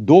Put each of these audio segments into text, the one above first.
2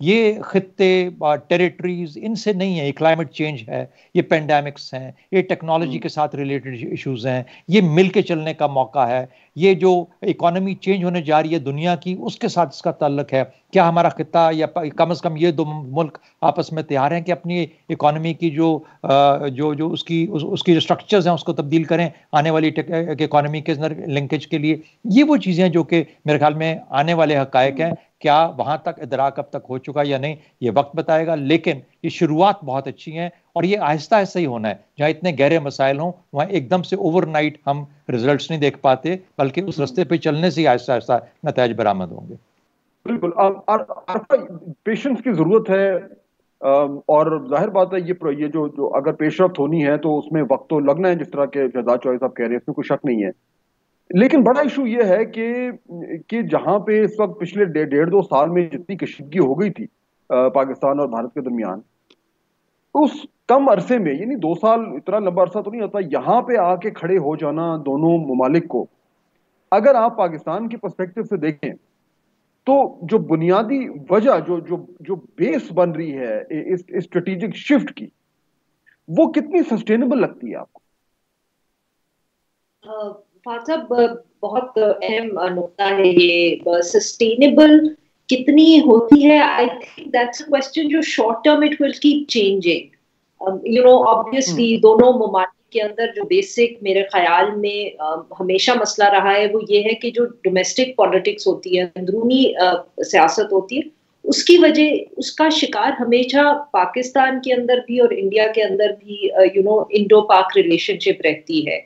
یہ خطے ٹیریٹریز ان سے نہیں ہے، یہ کلائمیٹ چینج ہے، یہ پینڈیمکس ہیں، یہ ٹیکنالوجی کے ساتھ ریلیٹڈ ایشوز ہیں، یہ مل کے چلنے کا موقع ہے، یہ جو اکانومی چینج ہونے جا رہی ہے دنیا کی اس کے ساتھ اس کا تعلق ہے. کیا ہمارا خطہ یا کم از کم یہ دو ملک آپس میں تیار ہیں کہ اپنی اکانومی کی جو اس کی جو سٹرکچرز ہیں اس کو تبدیل کریں آنے والی اکانومی کے لنکیج کے لیے؟ یہ وہ چیزیں جو کہ میرے خیال میں آنے والے حقائق ہیں. کیا وہاں تک ادراک اب تک ہو چکا یا نہیں یہ وقت بتائے گا، لیکن یہ شروعات بہت اچھی ہیں اور یہ آہستہ آہستہ ہی ہونا ہے. جہاں اتنے گہرے مسائل ہوں وہاں ایک دم سے اوور نائٹ ہم ریزلٹس نہیں دیکھ پاتے، بلکہ اس رستے پہ چلنے سے ہی آہستہ آہستہ نتائج برآمد ہوں گے. بالکل پیشنس کی ضرورت ہے، اور ظاہر بات ہے یہ جو اگر پیش رفت ہونی ہے تو اس میں وقت تو لگنا ہے، جس طرح کے شہزاد چوہے صاحب کہہ رہے ہیں، اس میں کوئی شک نہیں ہے. لیکن بڑا ایشو یہ ہے کہ جہاں پہ اس وقت پچھلے 1.5-2 سال میں جتنی کشیدگی ہو گئی تھی پاکستان اور بھارت کے درمیان، اس کم عرصے میں، یعنی 2 سال اتنا لمبا عرصہ تو نہیں ہوتا، یہاں پہ آ کے کھڑے ہو جانا دونوں ممالک کو، اگر آپ پاکستان کے پرسپیکٹو سے دیکھیں تو جو بنیادی وجہ جو بیس بن رہی ہے اس اسٹریٹجک شفٹ کی، وہ کتنی سسٹینیبل لگتی ہے آپ کو؟ فاضل صاحب بہت اہم نقطہ ہے یہ، سسٹینیبل کتنی ہوتی ہے. I think that's a question جو short term it will keep changing. obviously دونوں ممالک کے اندر جو بیسک میرے خیال میں ہمیشہ مسئلہ رہا ہے وہ یہ ہے کہ جو ڈومیسٹک پالیٹکس ہوتی ہے، اندرونی سیاست ہوتی ہے، اس کی وجہ اس کا شکار ہمیشہ پاکستان کے اندر بھی اور انڈیا کے اندر بھی انڈو پاک ریلیشن شپ رہتی ہے.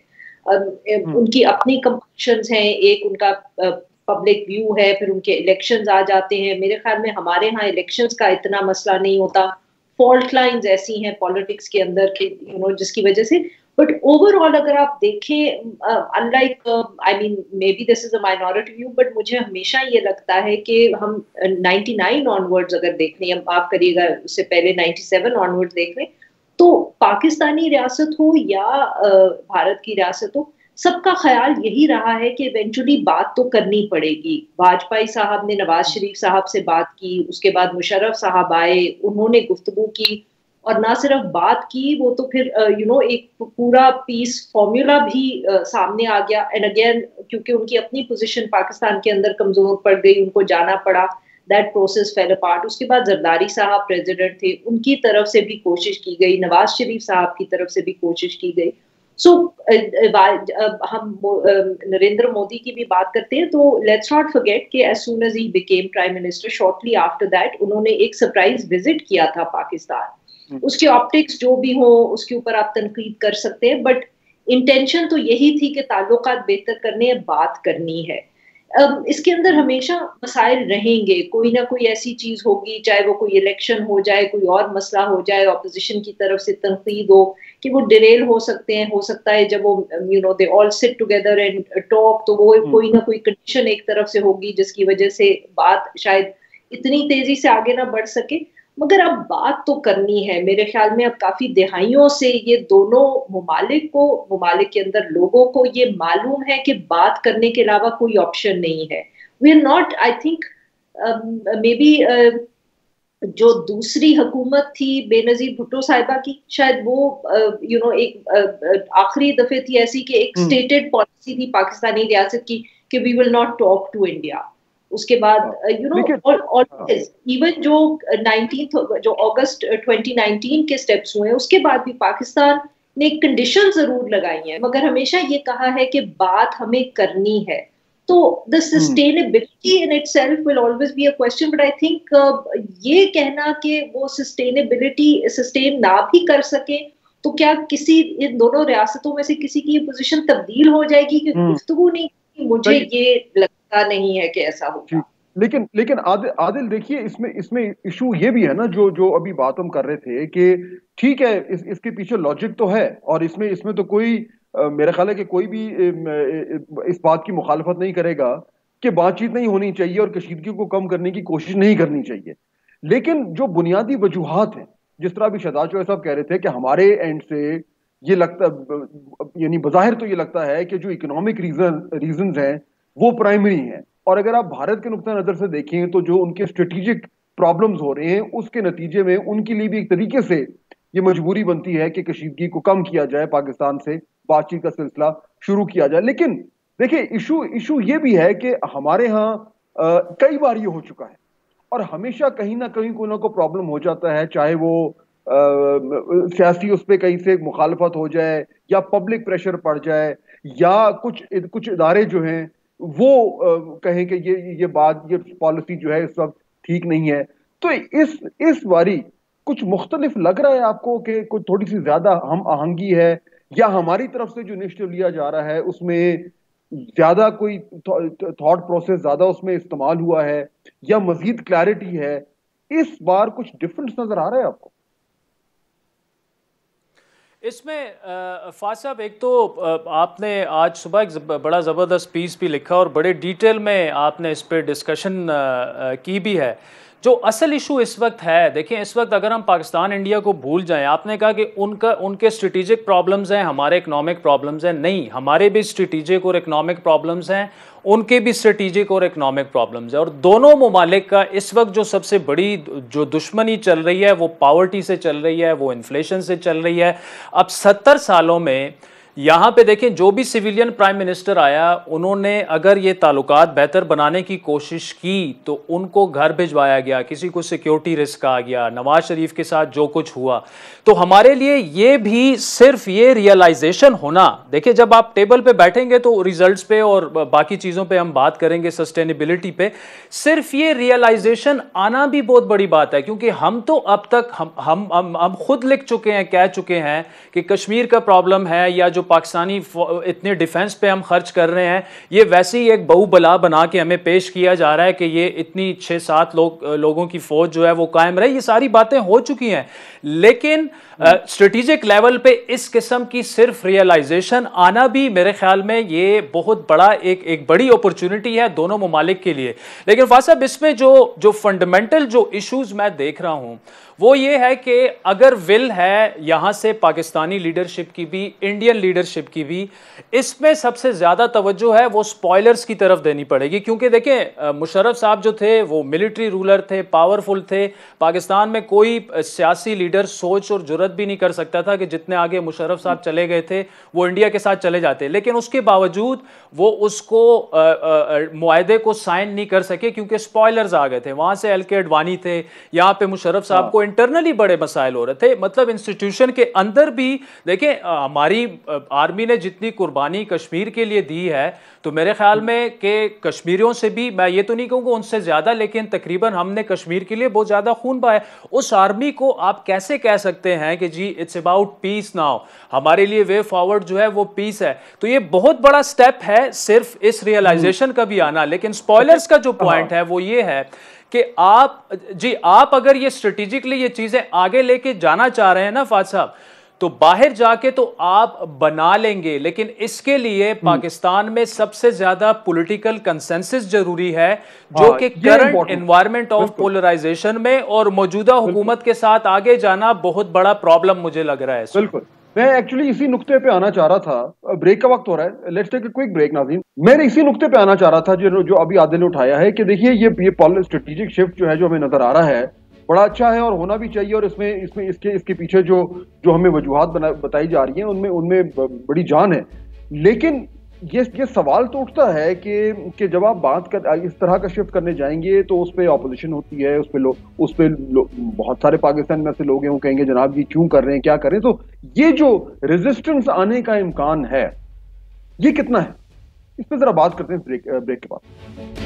ان کی اپنی کمپٹیشنز ہیں، ایک ان کا پبلک ویو ہے، پھر ان کے الیکشنز آ جاتے ہیں. میرے خیال میں ہمارے ہاں الیکشنز کا اتنا مسئلہ نہیں ہوتا، فالٹ لائنز ایسی ہیں پالیٹکس کے اندر کہ جس کی وجہ سے، بٹ اوور آل اگر آپ دیکھیں ان like I mean may be this is a minority view, but مجھے ہمیشہ یہ لگتا ہے کہ ہم 99 آنورڈز اگر دیکھ لیں، معاف کریے گا اس سے پہلے 97 آنورڈز دیکھ لیں، تو پاکستانی ریاست ہو یا بھارت کی ریاست ہو، سب کا خیال یہی رہا ہے کہ ایونچولی بات تو کرنی پڑے گی. واجپئی صاحب نے نواز شریف صاحب سے بات کی، اس کے بعد مشرف صاحب آئے، انہوں نے گفتگو کی، اور نہ صرف بات کی، وہ تو پھر ایک پورا پیس فارمولا بھی سامنے آ گیا. اینڈ اگین کیونکہ ان کی اپنی پوزیشن پاکستان کے اندر کمزور پڑ گئی، ان کو جانا پڑا، دیٹ پروسیس فیل اپارٹ. اس کے بعد زرداری صاحب پریزیڈنٹ تھے، ان کی طرف سے بھی کوشش کی گئی، نواز شریف صاحب کی طرف سے بھی کوشش کی گئی. سو ہم نریندر مودی کی بھی بات کرتے ہیں تو لیٹس ناٹ فرگیٹ کہ as soon as he became prime minister, shortly after that انہوں نے ایک سرپرائز وزٹ کیا تھا پاکستان. اس کے آپٹکس جو بھی ہوں اس کے اوپر آپ تنقید کر سکتے ہیں، بٹ انٹینشن تو یہی تھی کہ تعلقات بہتر کرنے ہیں، بات کرنی ہے. اس کے اندر ہمیشہ مسائل رہیں گے، کوئی نہ کوئی ایسی چیز ہوگی، چاہے وہ کوئی الیکشن ہو جائے، کوئی اور مسئلہ ہو جائے، اپوزیشن کی طرف سے تنقید ہو کہ وہ ڈیریل ہو سکتے ہیں. ہو سکتا ہے جب وہ دے آل سٹ ٹوگیدر اینڈ ٹاک تو وہ کوئی نہ کوئی کنڈیشن ایک طرف سے ہوگی جس کی وجہ سے بات شاید اتنی تیزی سے آگے نہ بڑھ سکے. مگر اب بات تو کرنی ہے. میرے خیال میں اب کافی دہائیوں سے یہ دونوں ممالک کے اندر لوگوں کو یہ معلوم ہے کہ بات کرنے کے علاوہ کوئی آپشن نہیں ہے. We are not, I think may be جو دوسری حکومت تھی بے نظیر بھٹو صاحبہ کی، شاید وہ ایک آخری دفعے تھی ایسی کہ ایک اسٹیٹڈ پالیسی تھی پاکستانی ریاست کی کہ we will not talk to India. اس کے بعد ایون جو 19 اگست 2019 کے سٹیپس ہوئے اس کے بعد بھی پاکستان نے ایک کنڈیشن ضرور لگائی ہیں، مگر ہمیشہ یہ کہا ہے کہ بات ہمیں کرنی ہے. تو the sustainability in itself will always be a question, but I think یہ کہنا کہ وہ sustainability sustain نہ بھی کر سکے تو کیا کسی ان دونوں ریاستوں میں سے کسی کی یہ پوزیشن تبدیل ہو جائے گی کہ گفتگو نہیں، مجھے یہ لگتا نہیں ہے کہ ایسا ہوگا. لیکن عادل دیکھیے اس میں ایشو یہ بھی ہے نا، جو ابھی بات ہم کر رہے تھے کہ ٹھیک ہے اس کے پیچھے لاجک تو ہے، اور اس میں تو کوئی میرا خیال ہے کہ کوئی بھی اس بات کی مخالفت نہیں کرے گا کہ بات چیت نہیں ہونی چاہیے اور کشیدگی کو کم کرنے کی کوشش نہیں کرنی چاہیے. لیکن جو بنیادی وجوہات ہیں، جس طرح ابھی شہزاد چوہے صاحب کہہ رہے تھے کہ ہمارے اینڈ سے یہ لگتا، یعنی بظاہر تو یہ لگتا ہے کہ جو اکنامک ریزنز ہیں وہ پرائمری ہیں، اور اگر آپ بھارت کے نقطہ نظر سے دیکھیں تو جو ان کے اسٹریٹجک پرابلمز ہو رہے ہیں اس کے نتیجے میں ان کے لیے بھی ایک طریقے سے یہ مجبوری بنتی ہے کہ کشیدگی کو کم کیا جائے, پاکستان سے بات چیت کا سلسلہ شروع کیا جائے. لیکن دیکھیں ایشو یہ بھی ہے کہ ہمارے ہاں کئی بار یہ ہو چکا ہے اور ہمیشہ کہیں نہ کہیں کوئی نہ کوئی پرابلم ہو جاتا ہے, چاہے وہ سیاسی اس پہ کہیں سے مخالفت ہو جائے یا پبلک پریشر پڑ جائے یا کچھ ادارے جو ہیں وہ کہیں کہ یہ پالیسی جو ہے اس وقت ٹھیک نہیں ہے. تو اس باری کچھ مختلف لگ رہا ہے آپ کو کہ کوئی تھوڑی سی زیادہ ہم آہنگی ہے, یا ہماری طرف سے جو انیشیٹو لیا جا رہا ہے اس میں زیادہ کوئی تھاٹ پروسیس زیادہ اس میں استعمال ہوا ہے, یا مزید کلیئرٹی ہے؟ اس بار کچھ ڈفرنس نظر آ رہا ہے آپ کو اس میں؟ فاض صاحب, ایک تو آپ نے آج صبح ایک بڑا زبردست پیس بھی لکھا اور بڑے ڈیٹیل میں آپ نے اس پہ ڈسکشن کی بھی ہے. جو اصل ایشو اس وقت ہے, دیکھیں اس وقت اگر ہم پاکستان انڈیا کو بھول جائیں, آپ نے کہا کہ ان کے اسٹریٹجک پرابلمز ہیں, ہمارے اکنامک پرابلمز ہیں. نہیں, ہمارے بھی اسٹریٹجک اور اکنامک پرابلمز ہیں, ان کے بھی اسٹریٹجک اور اکنامک پرابلمز ہیں. اور دونوں ممالک کا اس وقت جو سب سے بڑی جو دشمنی چل رہی ہے وہ پاورٹی سے چل رہی ہے, وہ انفلیشن سے چل رہی ہے. اب 70 سالوں میں یہاں پہ دیکھیں جو بھی سویلین پرائم منسٹر آیا, انہوں نے اگر یہ تعلقات بہتر بنانے کی کوشش کی تو ان کو گھر بھجوایا گیا, کسی کو سیکیورٹی رسک آ گیا, نواز شریف کے ساتھ جو کچھ ہوا. تو ہمارے لیے یہ بھی صرف یہ ریئلائزیشن ہونا, دیکھیں جب آپ ٹیبل پہ بیٹھیں گے تو ریزلٹس پہ اور باقی چیزوں پہ ہم بات کریں گے, سسٹینیبلٹی پہ, صرف یہ ریئلائزیشن آنا بھی بہت بڑی بات ہے. کیونکہ ہم تو اب تک ہم خود لکھ چکے ہیں, کہہ چکے ہیں کہ کشمیر کا پرابلم ہے, یا جو پاکستانی اتنے ڈیفنس پہ ہم خرچ کر رہے ہیں یہ ویسے ہی ایک بہو بلا بنا کے ہمیں پیش کیا جا رہا ہے کہ یہ اتنی 6-7 لوگوں کی فوج جو ہے وہ قائم رہے. یہ ساری باتیں ہو چکی ہیں, لیکن اسٹریٹجک لیول پہ اس قسم کی صرف ریئلائزیشن آنا بھی میرے خیال میں یہ بہت بڑا ایک بڑی اپرچونٹی ہے دونوں ممالک کے لیے. لیکن فاضل صاحب, اس میں جو فنڈامنٹل جو ایشوز میں دیکھ رہا ہوں وہ یہ ہے کہ اگر ول ہے یہاں سے پاکستانی لیڈرشپ کی بھی, انڈین لیڈرشپ کی بھی, اس میں سب سے زیادہ توجہ ہے وہ سپوائلرز کی طرف دینی پڑے گی. کیونکہ دیکھیں مشرف صاحب جو تھے وہ ملٹری رولر تھے, پاورفل تھے. پاکستان میں کوئی سیاسی لیڈر سوچ اور جرت بھی نہیں کر سکتا تھا کہ جتنے آگے مشرف صاحب چلے گئے تھے وہ انڈیا کے ساتھ چلے جاتے. لیکن اس کے باوجود وہ اس کو معاہدے کو سائن نہیں کر سکے کیونکہ سپوائلرز آ گئے تھے. وہاں سے ایل کے اڈوانی تھے, یہاں پہ مشرف صاحب کو انٹرنلی بڑے مسائل ہو رہے تھے. مطلب انسٹیٹیوشن کے اندر بھی دیکھیں ہماری آرمی نے جتنی قربانی کشمیر کے لیے دی ہے تو میرے خیال میں کہ کشمیریوں سے بھی, میں یہ تو نہیں کہوں گا ان سے زیادہ, لیکن تقریباً ہم نے کشمیر کے لیے بہت زیادہ خون بہایا. اس آرمی کو آپ کیسے کہہ سکتے ہیں کہ جی اٹس اباؤٹ پیس ناؤ, ہمارے لیے وے فارورڈ جو ہے وہ پیس ہے؟ تو یہ بہت بڑا سٹیپ ہے صرف اس ریئلائزیشن کا بھی آنا. لیکن سپوائلرز کا جو پوائنٹ ہے وہ یہ ہے کہ آپ اگر یہ اسٹریٹجکلی یہ چیزیں آگے لے کے جانا چاہ رہے ہیں نا فاضل صاحب, تو باہر جا کے تو آپ بنا لیں گے, لیکن اس کے لیے پاکستان میں سب سے زیادہ پولیٹیکل کنسنسس ضروری ہے, جو کہ کرنٹ انوائرمنٹ آف پولرائزیشن میں اور موجودہ حکومت کے ساتھ آگے جانا بہت بڑا پرابلم مجھے لگ رہا ہے. بالکل, میں ایکچولی اسی نقطے پہ آنا چاہ رہا تھا. بریک کا وقت ہو رہا ہے, let's take a quick break. ناظرین, میں اسی نقطے پہ آنا چاہ رہا تھا جو ابھی عادل نے اٹھایا ہے کہ دیکھیے یہ اسٹریٹجک شفٹ جو ہے جو ہمیں نظر آ رہا ہے بڑا اچھا ہے اور ہونا بھی چاہیے, اور اس کے پیچھے جو ہمیں وجوہات بتائی جا رہی ہیں ان میں بڑی جان ہے. لیکن یہ سوال تو اٹھتا ہے کہ جب آپ اس طرح کا شفٹ کرنے جائیں گے تو اس پہ اپوزیشن ہوتی ہے, اس پہ بہت سارے پاکستان میں سے لوگ ہیں وہ کہیں گے جناب یہ کیوں کر رہے ہیں, کیا کر رہے ہیں. تو یہ جو ریزسٹنس آنے کا امکان ہے یہ کتنا ہے, اس پہ ذرا بات کرتے ہیں بریک کے بعد.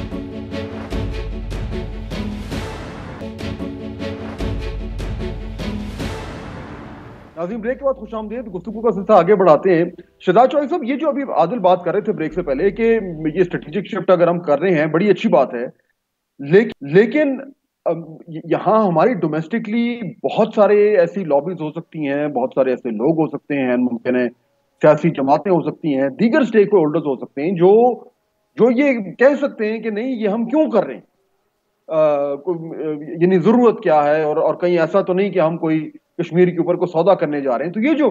ناظرین, بریک کے بعد خوش آمدید. گفتگو کا سلسلہ آگے بڑھاتے ہیں. شہزاد چوہدری صاحب, یہ جو ابھی عادل بات کر رہے تھے بریک سے پہلے کہ یہ اسٹریٹجک شفٹ اگر ہم کر رہے ہیں بڑی اچھی بات ہے, لیکن یہاں ہماری ڈومیسٹکلی بہت سارے ایسی لابیز ہو سکتی ہیں, بہت سارے ایسے لوگ ہو سکتے ہیں, ممکن ہے سیاسی جماعتیں ہو سکتی ہیں, دیگر اسٹیک ہولڈرز ہو سکتے ہیں جو یہ کہہ سکتے ہیں کہ نہیں یہ ہم کیوں کر رہے ہیں, یعنی ضرورت کیا ہے, اور کہیں ایسا تو نہیں کہ ہم کوئی کشمیر کے اوپر کو سودا کرنے جا رہے ہیں. تو یہ جو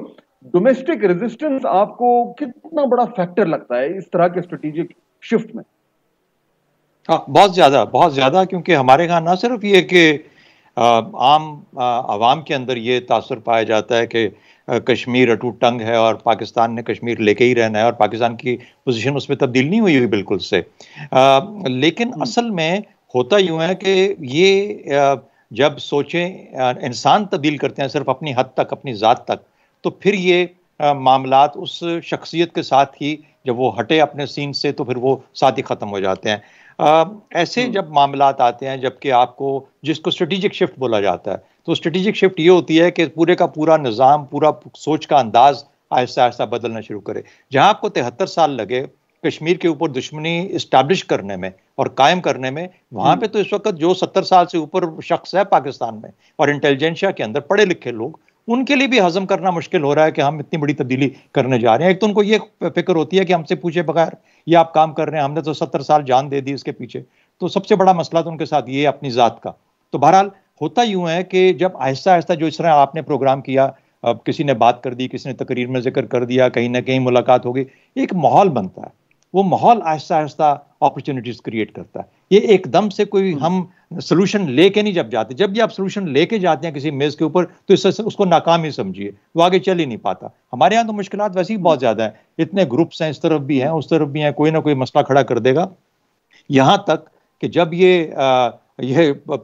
ڈومیسٹک ریزسٹنس آپ کو کتنا بڑا فیکٹر لگتا ہے اس طرح کے اسٹریٹجک شفٹ میں؟ بہت زیادہ, کیونکہ ہمارے ہاں نہ صرف یہ کہ عام عوام کے اندر یہ تاثر پایا جاتا ہے کہ کشمیر اٹوٹ ٹنگ ہے اور پاکستان نے کشمیر لے کے ہی رہنا ہے اور پاکستان کی پوزیشن اس میں تبدیل نہیں ہوئی بالکل سے. لیکن اصل میں ہوتا یوں ہے کہ یہ جب سوچیں انسان تبدیل کرتے ہیں صرف اپنی حد تک، اپنی ذات تک، تو پھر یہ معاملات اس شخصیت کے ساتھ ہی جب وہ ہٹے اپنے سین سے تو پھر وہ ساتھ ہی ختم ہو جاتے ہیں. ایسے جب معاملات آتے ہیں جب کہ آپ کو جس کو اسٹریٹجک شفٹ بولا جاتا ہے، تو اسٹریٹجک شفٹ یہ ہوتی ہے کہ پورے کا پورا نظام، پورا سوچ کا انداز آہستہ آہستہ بدلنا شروع کرے. جہاں آپ کو 73 سال لگے کشمیر کے اوپر دشمنی اسٹیبلش کرنے میں اور قائم کرنے میں، وہاں پہ تو اس وقت جو 70 سال سے اوپر شخص ہے پاکستان میں اور انٹیلیجنشیا کے اندر پڑھے لکھے لوگ، ان کے لیے بھی ہضم کرنا مشکل ہو رہا ہے کہ ہم اتنی بڑی تبدیلی کرنے جا رہے ہیں. ایک تو ان کو یہ فکر ہوتی ہے کہ ہم سے پوچھے بغیر یہ آپ کام کر رہے ہیں، ہم نے تو 70 سال جان دے دی اس کے پیچھے. تو سب سے بڑا مسئلہ تو ان کے ساتھ یہ ہے اپنی ذات کا. تو بہرحال ہوتا یوں ہے کہ جب آہستہ آہستہ جو اس طرح آپ نے پروگرام کیا، اب کسی نے بات کر دی، کسی نے تقریر میں ذکر کر دیا، کہیں نہ کہیں ملاقات ہو گئی، ایک ماحول بنتا ہے. وہ ماحول آہستہ آہستہ اپرچونیٹیز کریٹ کرتا ہے. یہ ایک دم سے کوئی ہم سلوشن لے کے نہیں جب جاتے. جب بھی آپ سلوشن لے کے جاتے ہیں کسی میز کے اوپر تو اس کو ناکام ہی سمجھیے، وہ آگے چل ہی نہیں پاتا. ہمارے یہاں تو مشکلات ویسے ہی بہت زیادہ ہیں، اتنے گروپس ہیں، اس طرف بھی ہیں اس طرف بھی ہیں، کوئی نہ کوئی مسئلہ کھڑا کر دے گا. یہاں تک کہ جب یہ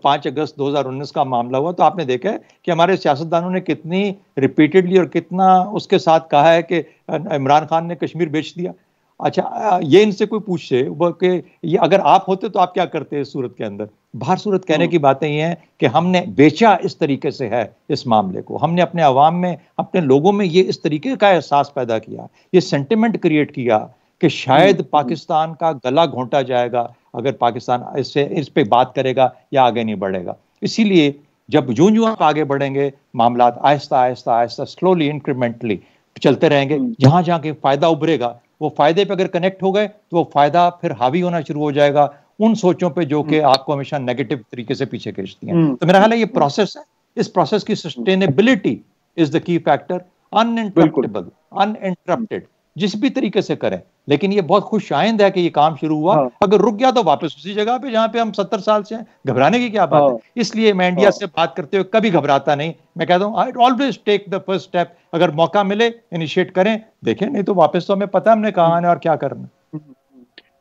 5 اگست 2019 کا معاملہ ہوا تو آپ نے دیکھا ہے کہ ہمارے سیاستدانوں نے کتنی ریپیٹڈلی اور کتنا اس کے ساتھ کہا ہے کہ عمران خان نے کشمیر بیچ دیا. اچھا یہ ان سے کوئی پوچھے کہ یہ اگر آپ ہوتے تو آپ کیا کرتے اس صورت کے اندر؟ باہر صورت کہنے کی باتیں یہ ہیں کہ ہم نے بیچا اس طریقے سے ہے اس معاملے کو، ہم نے اپنے عوام میں، اپنے لوگوں میں یہ اس طریقے کا احساس پیدا کیا، یہ سینٹیمنٹ کریٹ کیا کہ شاید پاکستان کا گلا گھونٹا جائے گا اگر پاکستان اس پہ بات کرے گا یا آگے نہیں بڑھے گا. اسی لیے جب جوں آپ آگے بڑھیں گے معاملات آہستہ آہستہ آہستہ سلولی انکریمنٹلی چلتے رہیں گے. جہاں جہاں کے فائدہ ابھرے گا وہ فائدے پہ اگر کنیکٹ ہو گئے تو وہ فائدہ پھر حاوی ہونا شروع ہو جائے گا ان سوچوں پہ جو کہ آپ کو ہمیشہ نیگیٹو طریقے سے پیچھے کھینچتی ہیں. تو میرا خیال ہے یہ پروسیس ہے، اس پروسیس کی سسٹینیبلٹی از دا کی فیکٹر. انٹرپٹیڈ جس بھی طریقے سے کریں، لیکن یہ بہت خوش آئند ہے کہ یہ کام شروع ہوا. اگر رک گیا تو واپس اسی جگہ پہ جہاں پہ ہم 70 سال سے ہیں. گھبرانے کی کیا بات ہے؟ اس لیے میں انڈیا سے بات کرتے ہوئے کبھی گھبراتا نہیں. میں کہتا ہوں I always take the first step. اگر موقع ملے انیشیٹ کریں، دیکھیں، نہیں تو واپس تو ہمیں پتہ ہم نے کہاں ہے اور کیا کرنا.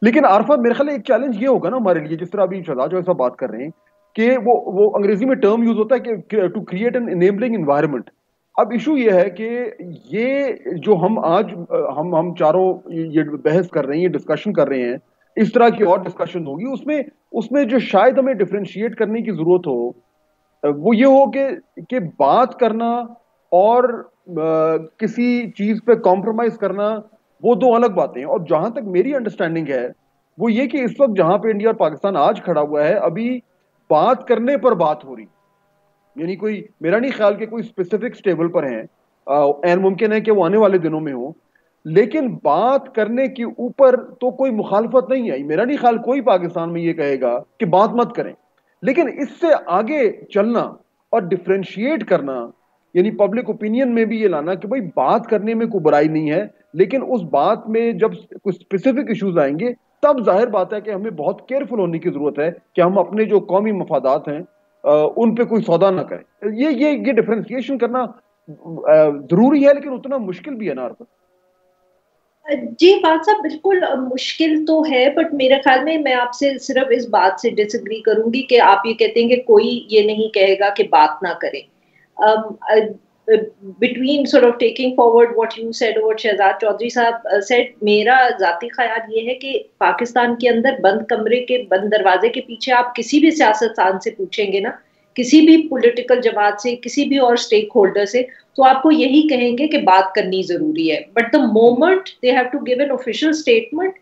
لیکن عارفہ میرے خیال ایک چیلنج یہ ہوگا نا ہمارے لیے، جس طرح ابھی شہزاد جو ایسا بات کر رہے ہیں کہ وہ انگریزی میں ٹرم یوز ہوتا ہے کہ to create an enabling environment. اب ایشو یہ ہے کہ یہ جو ہم آج ہم چاروں یہ بحث کر رہے ہیں، یہ ڈسکشن کر رہے ہیں، اس طرح کی اور ڈسکشن ہوگی، اس میں جو شاید ہمیں ڈفرینشیٹ کرنے کی ضرورت ہو وہ یہ ہو کہ بات کرنا اور کسی چیز پہ کمپرومائز کرنا وہ دو الگ باتیں ہیں. اور جہاں تک میری انڈرسٹینڈنگ ہے وہ یہ کہ اس وقت جہاں پہ انڈیا اور پاکستان آج کھڑا ہوا ہے، ابھی بات کرنے پر بات ہو رہی، یعنی کوئی میرا نہیں خیال کہ کوئی اسپیسیفک سٹیبل پر ہیں، این ممکن ہے کہ وہ آنے والے دنوں میں ہوں، لیکن بات کرنے کے اوپر تو کوئی مخالفت نہیں آئی. میرا نہیں خیال کوئی پاکستان میں یہ کہے گا کہ بات مت کریں، لیکن اس سے آگے چلنا اور ڈفرینشیٹ کرنا، یعنی پبلک اوپینین میں بھی یہ لانا کہ بھائی بات کرنے میں کوئی برائی نہیں ہے، لیکن اس بات میں جب کچھ اسپیسیفک ایشوز آئیں گے تب ظاہر بات ہے کہ ہمیں بہت کیئرفل ہونے کی ضرورت ہے کہ ہم اپنے جو قومی مفادات ہیں ان پہ کوئی سودا نہ کریں. یہ ڈفرینشیشن کرنا ضروری ہے، لیکن اتنا مشکل بھی ہے نا. جی فاضل صاحب، بالکل مشکل تو ہے، بٹ میرے خیال میں آپ سے صرف اس بات سے ڈس ایگری کروں گی کہ آپ یہ کہتے ہیں کہ کوئی یہ نہیں کہے گا کہ بات نہ کریں. between sort of taking forward what you said or what Shahzad Chaudhry صاحب said، میرا ذاتی خیال یہ ہے کہ پاکستان کے اندر بند کمرے کے بند دروازے کے پیچھے آپ کسی بھی سیاستدان سے پوچھیں گے نا، کسی بھی پولیٹیکل جماعت سے، کسی بھی اور اسٹیک ہولڈر سے، تو آپ کو یہی کہیں گے کہ بات کرنی ضروری ہے. But the moment they have to give an official statement,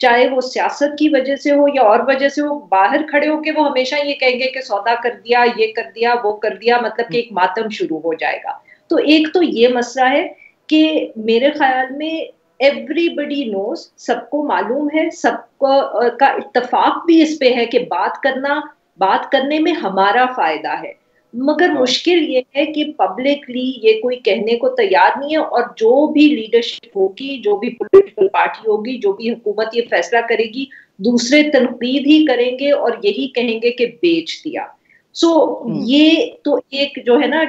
چاہے وہ سیاست کی وجہ سے ہو یا اور وجہ سے ہو، باہر کھڑے ہو کے وہ ہمیشہ یہ کہیں گے کہ سودا کر دیا، یہ کر دیا، وہ کر دیا، مطلب کہ ایک ماتم شروع ہو جائے گا. تو ایک تو یہ مسئلہ ہے کہ میرے خیال میں ایوری بڈی نوز، سب کو معلوم ہے، سب کا اتفاق بھی اس پہ ہے کہ بات کرنے میں ہمارا فائدہ ہے. مگر مشکل یہ ہے کہ پبلکلی یہ کوئی کہنے کو تیار نہیں ہے، اور جو بھی لیڈرشپ ہوگی، جو بھی پولیٹیکل پارٹی ہوگی، جو بھی حکومت یہ فیصلہ کرے گی، دوسرے تنقید ہی کریں گے اور یہی کہیں گے کہ بیچ دیا. سو یہ تو ایک جو ہے نا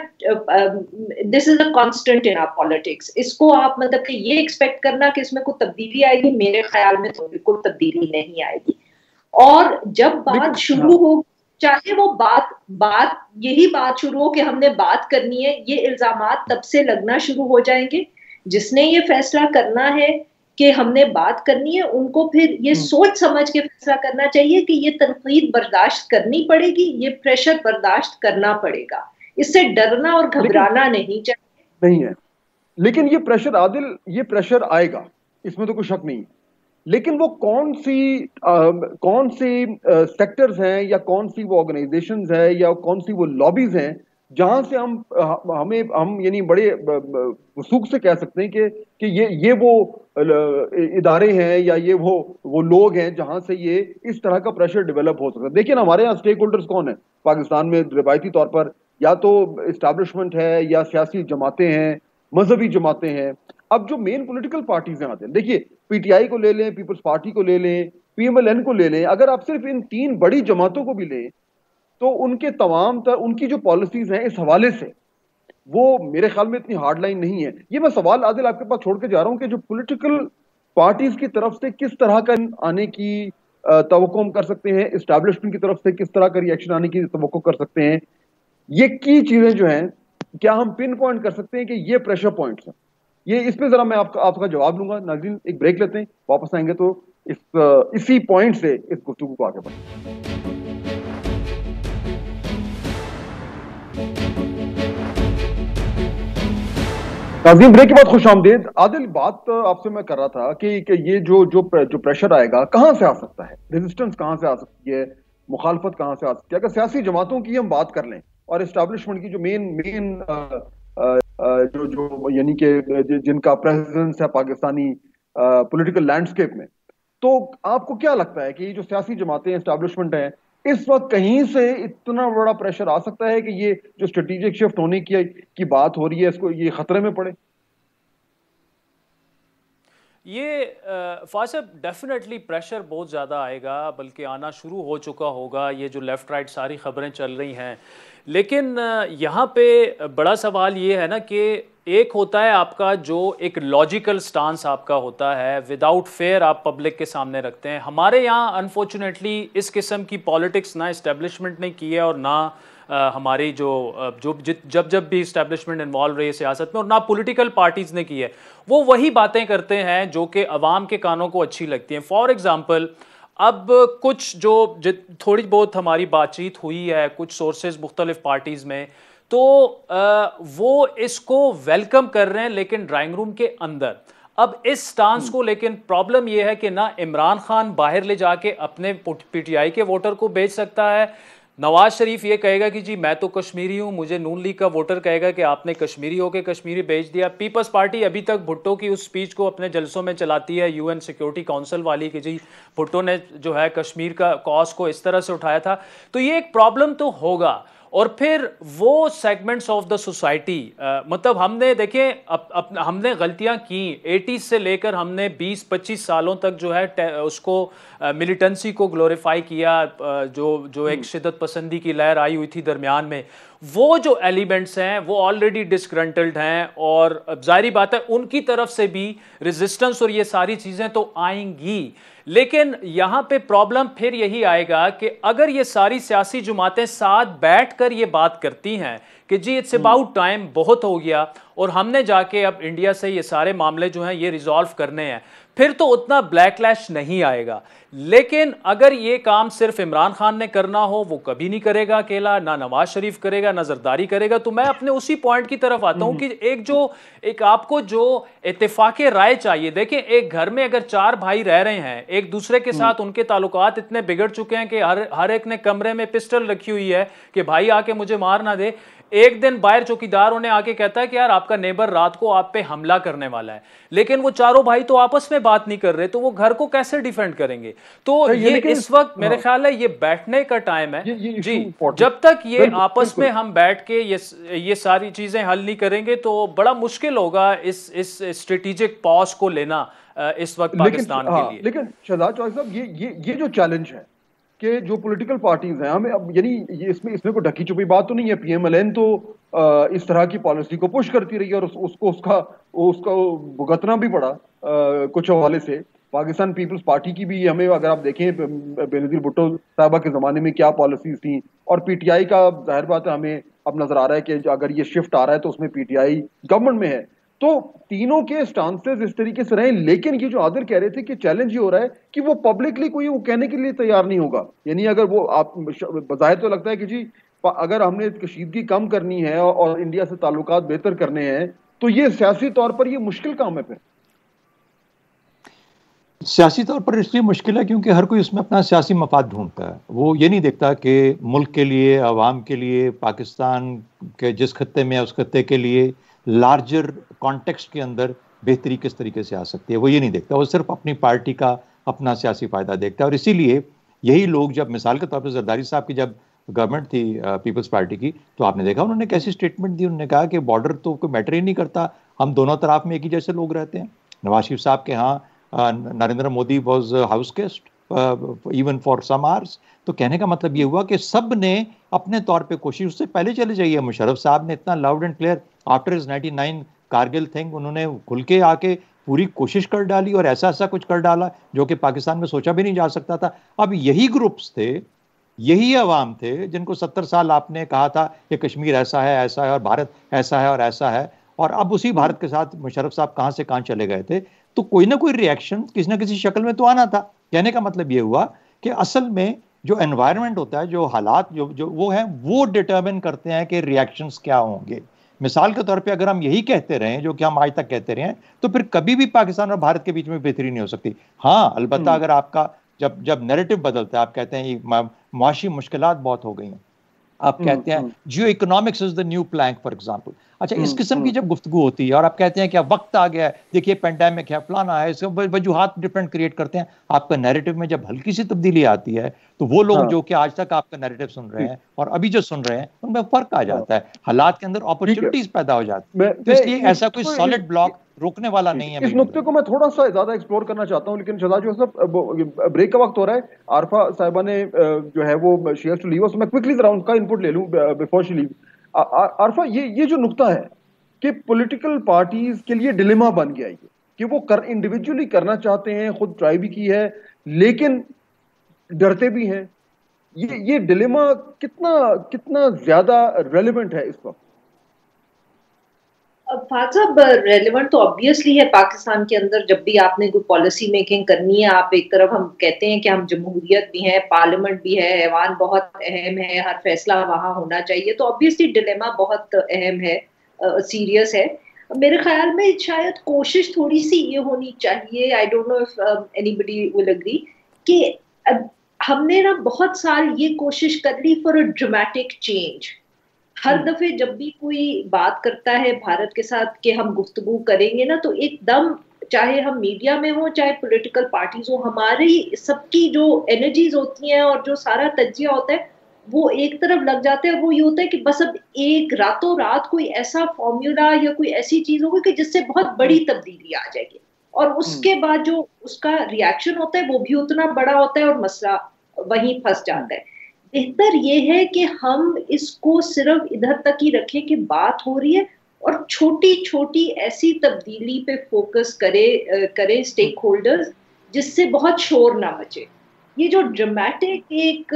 دس is a constant in our politics. اس کو آپ مطلب کہ یہ ایکسپیکٹ کرنا کہ اس میں کوئی تبدیلی آئے گی, میرے خیال میں تو بالکل تبدیلی نہیں آئے گی. اور جب بات شروع ہو, چاہے وہ بات یہی بات شروع ہو کہ ہم نے بات کرنی ہے, یہ الزامات تب سے لگنا شروع ہو جائیں گے. جس نے یہ فیصلہ کرنا ہے کہ ہم نے بات کرنی ہے, ان کو پھر یہ سوچ سمجھ کے فیصلہ کرنا چاہیے کہ یہ تنقید برداشت کرنی پڑے گی, یہ پریشر برداشت کرنا پڑے گا. اس سے ڈرنا اور گھبرانا نہیں چاہیے. نہیں ہے, لیکن یہ پریشر عادل, یہ پریشر آئے گا, اس میں تو کوئی شک نہیں. لیکن وہ کون سی سیکٹرز ہیں یا کون سی وہ آرگنائزیشنز ہیں یا کون سی وہ لابیز ہیں جہاں سے ہم یعنی بڑے وثوق سے کہہ سکتے ہیں کہ یہ وہ ادارے ہیں یا یہ وہ لوگ ہیں جہاں سے یہ اس طرح کا پریشر ڈیولپ ہو سکتا ہے. دیکھیں نا, ہمارے یہاں اسٹیک ہولڈرز کون ہیں پاکستان میں روایتی طور پر؟ یا تو اسٹیبلشمنٹ ہے, یا سیاسی جماعتیں ہیں, مذہبی جماعتیں ہیں. اب جو مین پولیٹیکل پارٹیز ہیں آتے ہیں, دیکھیے پی ٹی آئی کو لے لیں, پیپلز پارٹی کو لے لیں, پی ایم ایل این کو لے لیں, اگر آپ صرف ان 3 بڑی جماعتوں کو بھی لیں تو ان کے ان کی جو پالیسیز ہیں اس حوالے سے وہ میرے خیال میں اتنی ہارڈ لائن نہیں ہے. یہ میں سوال عادل آپ کے پاس چھوڑ کے جا رہا ہوں کہ جو پولیٹیکل پارٹیز کی طرف سے کس طرح کا آنے کی توقع ہم کر سکتے ہیں, اسٹیبلشمنٹ کی طرف سے کس طرح کا ریئیکشن آنے کی توقع کر سکتے ہیں, یہ کی چیزیں جو ہیں کیا ہم پن پوائنٹ کر سکتے ہیں کہ یہ پریشر پوائنٹس ہیں؟ یہ اس پہ ذرا میں آپ کا جواب لوں گا. ناظرین ایک بریک لیتے ہیں, واپس آئیں گے تو اسی پوائنٹ سے اس گفتگو کو آگے بڑھیں. ناظرین بریک کے بعد خوش آمدید. عادل, بات آپ سے میں کر رہا تھا کہ یہ جو پریشر آئے گا کہاں سے آ سکتا ہے, ریزسٹنس کہاں سے آ سکتی ہے, مخالفت کہاں سے آ سکتی ہے؟ اگر سیاسی جماعتوں کی ہم بات کر لیں اور اسٹیبلشمنٹ کی جو مین جو یعنی کہ جن کا پریزنس ہے پاکستانی پولیٹیکل لینڈسکیپ میں, تو آپ کو کیا لگتا ہے کہ یہ جو سیاسی جماعتیں اسٹیبلشمنٹ ہیں اس وقت کہیں سے اتنا بڑا پریشر آ سکتا ہے کہ یہ جو اسٹریٹجک شفٹ ہونے کی بات ہو رہی ہے اس کو یہ خطرے میں پڑے؟ یہ فاصل ڈیفینیٹلی پریشر بہت زیادہ آئے گا, بلکہ آنا شروع ہو چکا ہوگا. یہ جو لیفٹ رائٹ ساری خبریں چل رہی ہیں, لیکن یہاں پہ بڑا سوال یہ ہے نا کہ ایک ہوتا ہے آپ کا جو ایک لاجیکل سٹانس آپ کا ہوتا ہے, وداؤٹ فیئر آپ پبلک کے سامنے رکھتے ہیں. ہمارے یہاں انفارچونیٹلی اس قسم کی پالیٹکس نہ اسٹیبلشمنٹ نے کی ہے اور نہ ہماری جب بھی اسٹیبلشمنٹ انوالو رہی ہے سیاست میں, اور نہ پولیٹیکل پارٹیز نے کی ہے. وہ وہی باتیں کرتے ہیں جو کہ عوام کے کانوں کو اچھی لگتی ہیں. فار ایگزامپل, اب کچھ جو تھوڑی بہت ہماری بات چیت ہوئی ہے کچھ سورسز مختلف پارٹیز میں, تو وہ اس کو ویلکم کر رہے ہیں لیکن ڈرائنگ روم کے اندر. اب اس سٹانس کو, لیکن پرابلم یہ ہے کہ نہ عمران خان باہر لے جا کے اپنے پی ٹی آئی کے ووٹر کو بیچ سکتا ہے, نواز شریف یہ کہے گا کہ جی میں تو کشمیری ہوں, مجھے نون لیگ کا ووٹر کہے گا کہ آپ نے کشمیری ہو کے کشمیری بیچ دیا. پیپلز پارٹی ابھی تک بھٹو کی اس سپیچ کو اپنے جلسوں میں چلاتی ہے, یو این سیکیورٹی کونسل والی, کہ جی بھٹو نے جو ہے کشمیر کا کاز کو اس طرح سے اٹھایا تھا. تو یہ ایک پرابلم تو ہوگا. اور پھر وہ سیگمنٹس آف دا سوسائٹی, مطلب ہم نے دیکھیں ہم نے غلطیاں کی 80s سے لے کر ہم نے 20-25 سالوں تک جو ہے اس کو ملیٹنسی کو گلوریفائی کیا, جو ایک شدت پسندی کی لہر آئی ہوئی تھی درمیان میں. وہ جو ایلیمنٹس ہیں وہ آلریڈی ڈسگرنٹلڈ ہیں, اور ظاہری بات ہے ان کی طرف سے بھی ریزسٹنس اور یہ ساری چیزیں تو آئیں گی. لیکن یہاں پہ پرابلم پھر یہی آئے گا کہ اگر یہ ساری سیاسی جماعتیں ساتھ بیٹھ کر یہ بات کرتی ہیں کہ جی اٹس اباؤٹ ٹائم, بہت ہو گیا, اور ہم نے جا کے اب انڈیا سے یہ سارے معاملے جو ہیں یہ ریزالو کرنے ہیں, پھر تو اتنا بلیک لیش نہیں آئے گا. لیکن اگر یہ کام صرف عمران خان نے کرنا ہو, وہ کبھی نہیں کرے گا اکیلا, نہ نواز شریف کرے گا, نہ زرداری کرے گا. تو میں اپنے اسی پوائنٹ کی طرف آتا ہوں کہ ایک آپ کو جو اتفاق رائے چاہیے. دیکھیں ایک گھر میں اگر 4 بھائی رہ رہے ہیں, ایک دوسرے کے ساتھ ان کے تعلقات اتنے بگڑ چکے ہیں کہ ہر ایک نے کمرے میں پسٹل رکھی ہوئی ہے کہ بھائی آ کے مجھے مار نہ دے. ایک دن باہر چوکیدار انہیں آ کے کہتا ہے کہ یار آپ کا نیبر رات کو آپ پہ حملہ کرنے والا ہے, لیکن وہ چاروں بھائی تو آپس میں بات نہیں کر رہے, تو وہ گھر کو کیسے ڈیفینڈ کریں گے؟ تو یہ اس وقت میرے خیال ہے یہ بیٹھنے کا ٹائم ہے جی. جب تک یہ آپس میں ہم بیٹھ کے یہ ساری چیزیں حل نہیں کریں گے تو بڑا مشکل ہوگا اس اسٹریٹجک پاز کو لینا اس وقت پاکستان کے لیے. لیکن شہزاد چوہدری صاحب یہ جو چیلنج ہے کہ جو پولیٹیکل پارٹیز ہیں ہمیں اب یعنی اس میں کوئی ڈھکی چھپی بات تو نہیں ہے. پی ایم ایل این تو اس طرح کی پالیسی کو پش کرتی رہی اور اس کا بھگتنا بھی پڑا کچھ حوالے سے. پاکستان پیپلز پارٹی کی بھی ہمیں اگر آپ دیکھیں بینظیر بھٹو صاحبہ کے زمانے میں کیا پالیسیز تھیں, اور پی ٹی آئی کا ظاہر بات ہے ہمیں اب نظر آ رہا ہے کہ اگر یہ شفٹ آ رہا ہے تو اس میں پی ٹی آئی گورنمنٹ میں ہے. تو تینوں کے سٹانسز اس طریقے سے رہے, لیکن یہ جو عادل کہہ رہے تھے کہ چیلنج یہ ہو رہا ہے کہ وہ پبلکلی کوئی وہ کہنے کے لیے تیار نہیں ہوگا. یعنی اگر وہ آپ بظاہر تو لگتا ہے کہ جی اگر ہم نے کشیدگی کم کرنی ہے اور انڈیا سے تعلقات بہتر کرنے ہیں تو یہ سیاسی طور پر یہ مشکل کام ہے. پھر سیاسی طور پر اس لیے مشکل ہے کیونکہ ہر کوئی اس میں اپنا سیاسی مفاد ڈھونڈتا ہے. وہ یہ نہیں دیکھتا کہ ملک کے لیے, عوام کے لیے, پاکستان کے جس خطے میں ہے اس خطے کے لیے لارجر کانٹیکسٹ کے اندر بہتری کس طریقے سے آ سکتی ہے. وہ یہ نہیں دیکھتا, وہ صرف اپنی پارٹی کا اپنا سیاسی فائدہ دیکھتا ہے. اور اسی لیے یہی لوگ جب مثال کے طور پر زرداری صاحب کی جب گورنمنٹ تھی پیپلز پارٹی کی, تو آپ نے دیکھا انہوں نے کیسی اسٹیٹمنٹ دی. انہوں نے کہا کہ بارڈر تو کوئی میٹر ہی نہیں کرتا, ہم دونوں طرف میں ایک ہی جیسے لوگ رہتے ہیں. نواز شریف صاحب کے ہاں Narendra Modi was house guest even for some hours. تو کہنے کا مطلب یہ ہوا کہ سب نے اپنے طور پہ کوشش, اس سے پہلے چلے جائیے مشرف صاحب نے اتنا loud and clear after his 99 Kargil thing انہوں نے کھل کے آ کے پوری کوشش کر ڈالی اور ایسا کچھ کر ڈالا جو کہ پاکستان میں سوچا بھی نہیں جا سکتا تھا. اب یہی گروپس تھے, یہی عوام تھے جن کو 70 سال آپ نے کہا تھا کہ کشمیر ایسا ہے اور بھارت ایسا ہے اور ایسا ہے, اور اب اسی بھارت کے ساتھ مشرف صاحب کہاں سے کہاں چلے گئے تھے. تو کوئی نہ کوئی ریئیکشن کسی نہ کسی شکل میں تو آنا تھا. کہنے کا مطلب یہ ہوا کہ اصل میں جو انوائرمنٹ ہوتا ہے, جو حالات جو وہ ہیں, وہ ڈٹرمن کرتے ہیں کہ ریئیکشنز کیا ہوں گے. مثال کے طور پہ اگر ہم یہی کہتے رہیں جو کہ ہم آج تک کہتے رہے ہیں, تو پھر کبھی بھی پاکستان اور بھارت کے بیچ میں بہتری نہیں ہو سکتی. ہاں البتہ اگر آپ کا جب نیریٹو بدلتا ہے, آپ کہتے ہیں معاشی مشکلات بہت ہو گئی ہیں, آپ کہتے ہیں geo economics is the new plank for example. اچھا, اس قسم کی جب گفتگو ہوتی ہے اور آپ کہتے ہیں کہ اب وقت آ گیا ہے, دیکھیے پینڈیمک ہے, فلانا ہے, اس وجوہات ڈفرینٹ کریٹ کرتے ہیں. آپ کا نیریٹو میں جب ہلکی سی تبدیلی آتی ہے تو وہ لوگ جو کہ آج تک آپ کا نیریٹو سن رہے ہیں اور ابھی جو سن رہے ہیں ان میں فرق آ جاتا ہے, حالات کے اندر اپرچونٹیز پیدا ہو جاتی ہیں. تو اس لیے ایسا کوئی سالڈ بلاک روکنے والا نہیں ہے. اس نقطے کو میں تھوڑا سا زیادہ ایکسپلور کرنا چاہتا ہوں, لیکن شہزاد جو صاحب بریک کا وقت ہو رہا ہے. عارفہ صاحبہ نے جو ہے وہ شیئر ٹو لیو, میں کوئکلی ذرا ان کا انپٹ لے لوں بیفور شی لیو. عارفہ یہ جو نقطہ ہے کہ پولیٹیکل پارٹیز کے لیے ڈیلیما بن گیا یہ کہ وہ انڈیویجولی کرنا چاہتے ہیں, خود ٹرائی بھی کی ہے لیکن ڈرتے بھی ہیں. یہ ڈیلیما کتنا زیادہ ریلیونٹ ہے اس وقت؟ فہد صاحب, ریلیونٹ تو آبویسلی ہے. پاکستان کے اندر جب بھی آپ نے کوئی پالیسی میکنگ کرنی ہے, آپ ایک طرف ہم کہتے ہیں کہ ہم جمہوریت بھی ہیں, پارلیمنٹ بھی ہے, ایوان بہت اہم ہے, ہر فیصلہ وہاں ہونا چاہیے, تو آبویسلی ڈیلیما بہت اہم ہے, سیریس ہے. میرے خیال میں شاید کوشش تھوڑی سی یہ ہونی چاہیے, I don't know if anybody will agree, کہ ہم نے نا بہت سال یہ کوشش کر لی فار اے ڈرامیٹک چینج. ہر دفعے جب بھی کوئی بات کرتا ہے بھارت کے ساتھ کہ ہم گفتگو کریں گے نا, تو ایک دم چاہے ہم میڈیا میں ہوں چاہے پولیٹیکل پارٹیز ہوں, ہماری سب کی جو انرجیز ہوتی ہیں اور جو سارا تجزیہ ہوتا ہے وہ ایک طرف لگ جاتا ہے. وہ یہ ہوتا ہے کہ بس اب ایک راتوں رات کوئی ایسا فارمولا یا کوئی ایسی چیز ہوگی کہ جس سے بہت بڑی تبدیلی آ جائے گی, اور اس کے بعد جو اس کا ریئیکشن ہوتا ہے وہ بھی اتنا بڑا ہوتا ہے اور مسئلہ وہیں پھنس جاتا ہے. بہتر یہ ہے کہ ہم اس کو صرف ادھر تک ہی رکھیں کہ بات ہو رہی ہے, اور چھوٹی چھوٹی ایسی تبدیلی پہ فوکس کرے اسٹیک ہولڈرز جس سے بہت شور نہ مچے. یہ جو ڈرامیٹک ایک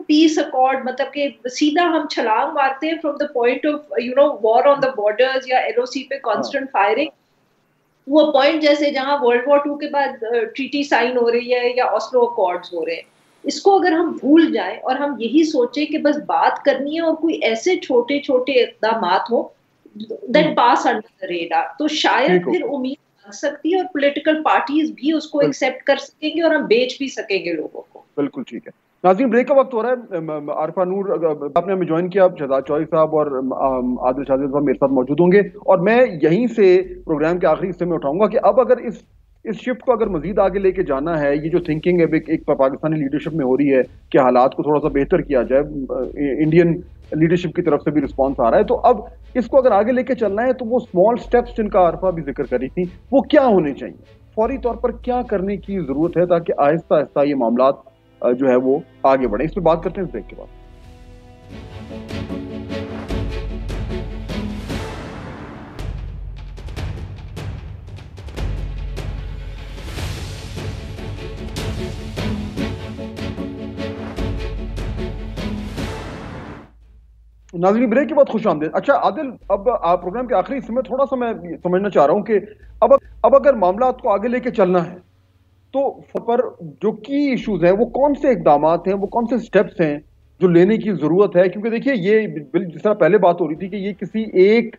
پیس اکارڈ, مطلب کہ سیدھا ہم چھلانگ مارتے ہیں from the point of war on the borders یا LOC پہ کانسٹنٹ فائرنگ, وہ پوائنٹ جیسے جہاں World War II کے بعد ٹریٹی سائن ہو رہی ہے یا آسلو اکارڈز ہو رہے ہیں, اس کو اگر ہم بھول جائیں اور ہم یہی سوچیں کہ بس بات کرنی ہے اور کوئی ایسے چھوٹے چھوٹے اقدامات ہو that pass under the radar, تو شاید پھر امید بن سکتی ہے اور پولیٹیکل پارٹیز بھی اس کو ایکسیپٹ کر سکیں گے اور ہم بیچ بھی سکیں گے لوگوں کو. بالکل ٹھیک ہے. ناظرین, بریک کا وقت ہو رہا ہے. عارفہ نور آپ نے ہمیں جوائن کیا, شہزاد چودھری صاحب اور عادل شاذلی صاحب میرے ساتھ موجود ہوں گے, اور میں یہیں سے پروگرام کے آخری حصے میں اٹھاؤں گا کہ اب اگر اس شفٹ کو اگر مزید آگے لے کے جانا ہے, یہ جو تھنکنگ ہے ایک پاکستانی لیڈرشپ میں ہو رہی ہے کہ حالات کو تھوڑا سا بہتر کیا جائے, انڈین لیڈرشپ کی طرف سے بھی رسپانس آ رہا ہے, تو اب اس کو اگر آگے لے کے چلنا ہے تو وہ اسمال سٹیپس جن کا عارفہ بھی ذکر کر رہی تھی وہ کیا ہونے چاہیے, فوری طور پر کیا کرنے کی ضرورت ہے تاکہ آہستہ آہستہ یہ معاملات جو ہے وہ آگے بڑھیں. اس پہ بات کرتے ہیں بریک کے بعد. ناظرین بریک کے بعد خوش آمدید. اچھا عادل, اب آپ پروگرام کے آخری حصے میں تھوڑا سا میں سمجھنا چاہ رہا ہوں کہ اب اگر معاملات کو آگے لے کے چلنا ہے تو پر جو کی ایشوز ہیں وہ کون سے اقدامات ہیں, وہ کون سے سٹیپس ہیں جو لینے کی ضرورت ہے؟ کیونکہ دیکھیے یہ جس طرح پہلے بات ہو رہی تھی کہ یہ کسی ایک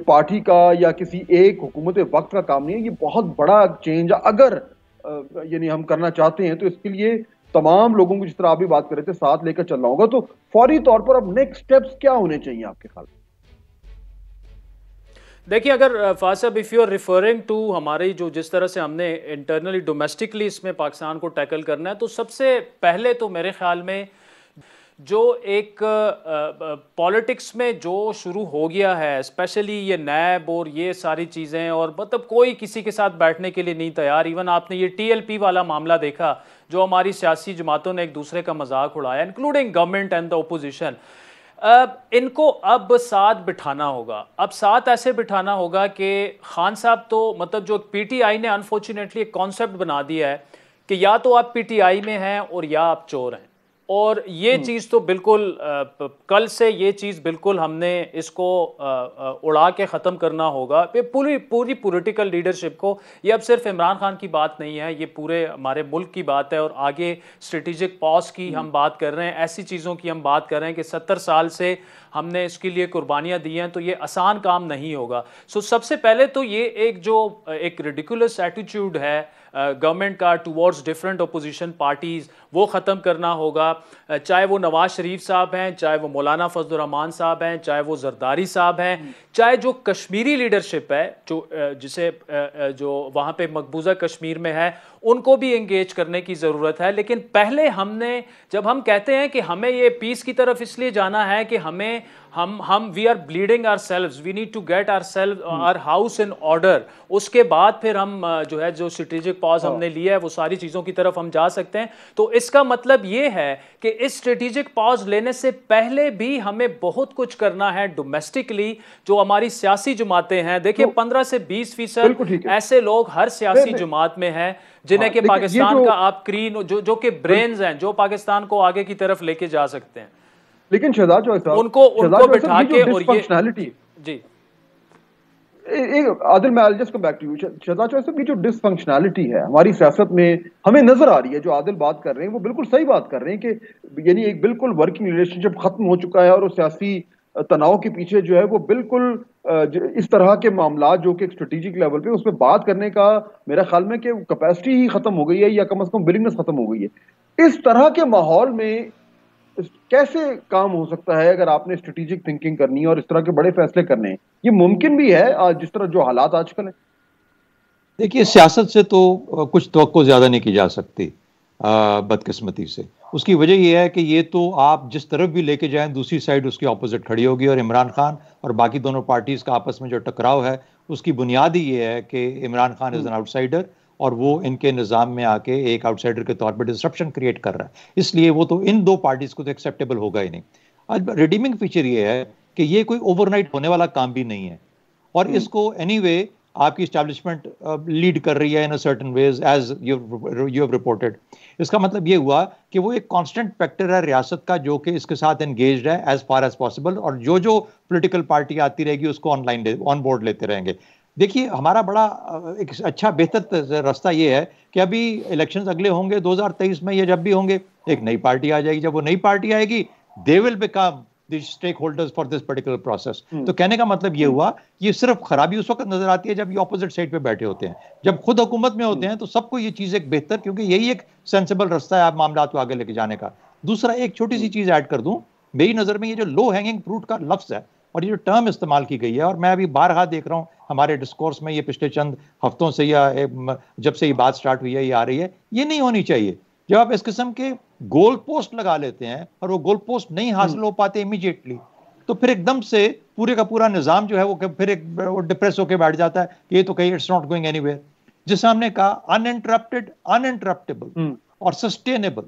پارٹی کا یا کسی ایک حکومت وقت کا کام نہیں ہے, یہ بہت بڑا چینج اگر یعنی ہم کرنا چاہتے ہیں تو اس کے لیے تمام لوگوں کو, جس طرح آپ بھی بات کر رہے تھے, ساتھ لے کر چلنا ہوگا. تو فوری طور پر اب نیکسٹ سٹیپس کیا ہونے چاہیے آپ کے خیال میں؟ دیکھیے اگر فاضل صاحب if you are referring to ہماری جو جس طرح سے ہم نے انٹرنلی ڈومیسٹکلی اس میں پاکستان کو ٹیکل کرنا ہے, تو سب سے پہلے تو میرے خیال میں جو ایک پالیٹکس میں جو شروع ہو گیا ہے, اسپیشلی یہ نیب اور یہ ساری چیزیں, اور مطلب کوئی کسی کے ساتھ بیٹھنے کے لیے نہیں تیار. ایون آپ نے یہ ٹی ایل پی والا معاملہ دیکھا جو ہماری سیاسی جماعتوں نے ایک دوسرے کا مذاق اڑایا, including government and the opposition. ان کو اب ساتھ بٹھانا ہوگا. اب ساتھ ایسے بٹھانا ہوگا کہ خان صاحب تو مطلب جو پی ٹی آئی نے انفارچونیٹلی ایک کانسیپٹ بنا دیا ہے کہ یا تو آپ پی ٹی آئی میں ہیں اور یا آپ چور ہیں, اور یہ چیز تو بالکل کل سے یہ چیز بالکل ہم نے اس کو اڑا کے ختم کرنا ہوگا. پوری پولیٹیکل لیڈرشپ کو, یہ اب صرف عمران خان کی بات نہیں ہے, یہ پورے ہمارے ملک کی بات ہے, اور آگے اسٹریٹجک پاس کی ہم بات کر رہے ہیں, ایسی چیزوں کی ہم بات کر رہے ہیں کہ 70 سال سے ہم نے اس کے لیے قربانیاں دی ہیں, تو یہ آسان کام نہیں ہوگا. سو سب سے پہلے تو یہ ایک ریڈیکولس ایٹیٹیوڈ ہے گورنمنٹ کا ٹوورڈز ڈفرینٹ اپوزیشن پارٹیز, وہ ختم کرنا ہوگا. چاہے وہ نواز شریف صاحب ہیں, چاہے وہ مولانا فضل الرحمان صاحب ہیں, چاہے وہ زرداری صاحب ہیں, چاہے جو کشمیری لیڈرشپ ہے جو وہاں پہ مقبوضہ کشمیر میں ہے, ان کو بھی انگیج کرنے کی ضرورت ہے. لیکن پہلے جب ہم کہتے ہیں کہ ہمیں یہ پیس کی طرف اس لیے جانا ہے کہ ہم we are building ourselves, we need to get our house in order, اس کے بعد پھر ہم جو اسٹریٹجک پاز ہم نے لیا ہے وہ ساری چیزوں کی طرف ہم جا سکتے ہیں. تو اس کا مطلب یہ ہے کہ اس اسٹریٹجک پاز لینے سے پہلے بھی ہمیں بہت کچھ کرنا ہے ڈومیسٹکلی. جو ہماری سیاسی جماعتیں ہیں, دیکھیں 15 سے 20% ایسے لوگ ہر سیاسی جماعت میں ہیں جنہیں کہ پاکستان کا آپ کرین جو کہ برینز ہیں, جو پاکستان کو آگے کی طرف لے کے جا سکتے ہیں. لیکن شہزاد چوہے صاحب ان کو بٹھا کے, اور یہ جی عادل, میں I'll just come back to you. Shahzad چوہے صاحب, یہ جو ڈس فنکشنالٹی ہے ہماری سیاست میں ہمیں نظر آ رہی ہے, جو عادل بات کر رہے ہیں وہ بالکل صحیح بات کر رہے ہیں کہ یعنی ایک بالکل ورکنگ ریلیشن شپ ختم ہو چکا ہے, اور وہ سیاسی تناؤ کے پیچھے جو ہے وہ بالکل اس طرح کے معاملات جو کہ ایک اسٹریٹجک لیول پہ اس پہ بات کرنے کا میرا خیال میں کہ کیپیسٹی ہی ختم ہو گئی ہے, یا کم از کم ولنگنس ختم ہو گئی ہے. اس طرح کے ماحول میں کیسے کام ہو سکتا ہے اگر آپ نے اسٹریٹجک تھنکنگ کرنی ہے اور اس طرح کے بڑے فیصلے کرنے ہیں؟ یہ ممکن بھی ہے جس طرح جو حالات آج کل ہیں؟ دیکھیے سیاست سے تو کچھ توقع زیادہ نہیں کی جا سکتی بدقسمتی سے. اس کی وجہ یہ ہے کہ یہ تو آپ جس طرف بھی لے کے جائیں دوسری سائڈ اس کی اپوزٹ کھڑی ہوگی, اور عمران خان اور باقی دونوں پارٹیز کا آپس میں جو ٹکراؤ ہے اس کی بنیاد ہی یہ ہے کہ Imran Khan is an out cider, اور وہ ان کے نظام میں آ کے ایک آؤٹ سائڈر کے طور پر ڈسرپشن کریٹ کر رہا ہے. اس لیے وہ تو ان دو پارٹیز کو تو ایکسیپٹیبل ہوگا ہی نہیں. آج ریڈیمنگ فیچر یہ ہے کہ یہ کوئی اوور نائٹ ہونے والا کام بھی نہیں ہے, اور اس کو اینی وے آپ کی اسٹیبلشمنٹ لیڈ کر رہی ہے in certain ways as you have reported. اس کا مطلب یہ ہوا کہ وہ ایک کانسٹنٹ فیکٹر ہے ریاست کا جو کہ اس کے ساتھ انگیجڈ ہے ایز فار ایز پاسبل, اور جو پولیٹیکل پارٹی آتی رہے گی اس کو آن بورڈ لیتے رہیں گے. دیکھیے ہمارا بڑا ایک اچھا بہتر راستہ یہ ہے کہ ابھی الیکشنز اگلے ہوں گے 2023 میں, یا جب بھی ہوں گے, ایک نئی پارٹی آ جائے گی. جب وہ نئی پارٹی آئے گی they will become the stakeholders for this particular process. تو کہنے کا مطلب یہ ہوا, یہ صرف خرابی اس وقت نظر آتی ہے جب یہ اپوزٹ سائڈ پہ بیٹھے ہوتے ہیں. جب خود حکومت میں ہوتے ہیں تو سب کو یہ چیز ایک بہتر, کیونکہ یہی ایک سینسیبل راستہ ہے آپ معاملات کو آگے لے کے جانے کا. دوسرا ایک چھوٹی سی چیز ایڈ کر دوں, میری نظر میں یہ جو لو ہینگنگ فروٹ کا لفظ ہے اور یہ جو ٹرم استعمال کی گئی ہے, اور میں ابھی بارہا دیکھ رہا ہوں ہمارے ڈسکورس میں یہ پچھلے چند ہفتوں سے یا جب سے یہ بات سٹارٹ ہوئی ہے یہ آ رہی ہے, یہ نہیں ہونی چاہیے. جب آپ اس قسم کے گول پوسٹ لگا لیتے ہیں اور وہ گول پوسٹ نہیں حاصل ہو پاتے امیجیٹلی, تو پھر ایک دم سے پورے کا پورا نظام جو ہے وہ پھر ایک ڈپریس ہو کے بیٹھ جاتا ہے کہ یہ تو کہیں it's not going anywhere. جس ہم نے کہا ان انٹرپٹیبل اور سسٹینیبل,